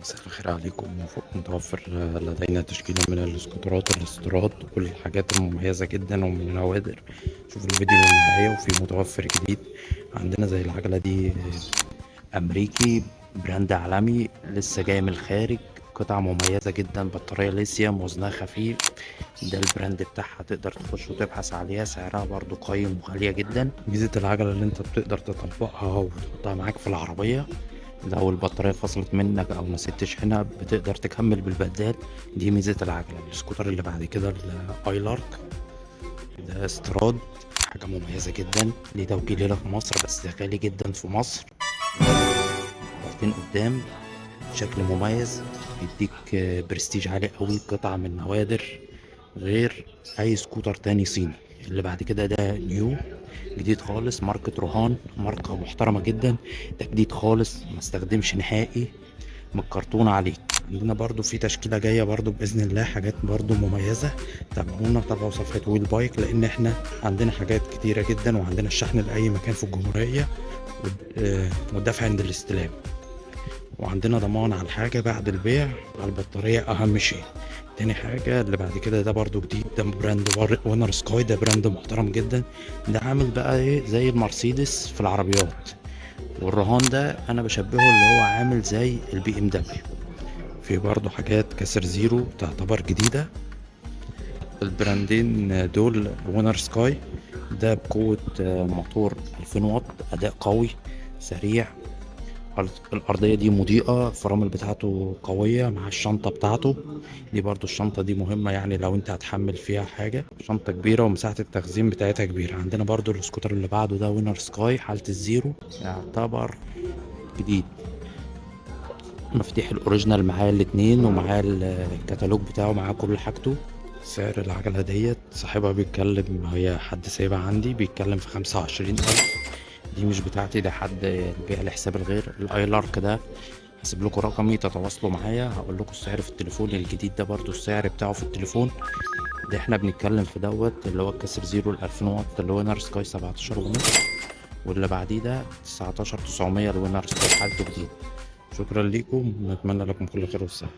مساء الخير عليكم. متوفر لدينا تشكيلة من الاسكوترات الاستيراد والحاجات المميزة جدا ومن النوادر. شوف الفيديو للنهاية وفي متوفر جديد عندنا زي العجلة دي، أمريكي، براند عالمي لسه جاي من الخارج. قطعة مميزة جدا، بطارية ليثيوم، وزنها خفيف. ده البراند بتاعها، تقدر تخش وتبحث عليها، سعرها برضو قيم وغالية جدا. ميزة العجلة اللي انت بتقدر تطبقها وتحطها معاك في العربية. لو البطارية فصلت منك أو نسيت تشحنها بتقدر تكمل بالبدال. دي ميزة العجلة. السكوتر اللي بعد كده الآيلارك، ده استيراد، حاجة مميزة جدا. ليه توكيل هنا في مصر بس غالي جدا في مصر. عجلتين قدام، شكل مميز، بيديك برستيج عالي قوي، قطعة من نوادر غير أي سكوتر تاني صيني. اللي بعد كده ده نيو، جديد خالص، ماركة روهان، ماركة محترمة جدا. ده جديد خالص، ما استخدمش نهائي من الكرتون عليه. عندنا برضو في تشكيلة جاية برضو بإذن الله، حاجات برضو مميزة. تابعونا، تابعوا صفحة ويل بايك، لأن احنا عندنا حاجات كتيرة جدا، وعندنا الشحن لأي مكان في الجمهورية، والدفع عند الاستلام، وعندنا ضمان على الحاجة بعد البيع على البطارية أهم شيء. تاني حاجة اللي بعد كده ده برضو جديد، ده براند وينر سكاي، ده براند محترم جدا. ده عامل بقى ايه زي المرسيدس في العربيات، والرهان ده انا بشبهه اللي هو عامل زي البي ام دبليو. في برضو حاجات كسر زيرو تعتبر جديدة. البراندين دول وينر سكاي، ده بقوة موتور 2000 واط، أداء قوي سريع. الأرضية دي مضيئة، الفرامل بتاعته قوية مع الشنطة بتاعته. دي برضو الشنطة دي مهمة، يعني لو انت هتحمل فيها حاجة، شنطة كبيرة ومساحة التخزين بتاعتها كبيرة. عندنا برضو السكوتر اللي بعده ده وينر سكاي حالة الزيرو، يعتبر جديد. مفاتيح الاوريجينال معاه الاتنين، ومعاه الكتالوج بتاعه، معاه كل حاجته. سعر العجلة ديت صاحبها بيتكلم، هي حد سايبها عندي، بيتكلم في 25,000. دي مش بتاعتي، ده حد بيع لحساب الغير. الايلارك ده هسيب لكم رقمي تتواصلوا معايا، هقول لكم السعر في التليفون. الجديد ده برضو السعر بتاعه في التليفون. ده احنا بنتكلم في دوت اللي هو الكسر زيرو 2000 واط اللي هو وينر سكاي 17 ونص، واللي بعديه ده 19,900 الوينر سكاي حالته جديد. شكرا لكم، نتمنى لكم كل خير والسلام.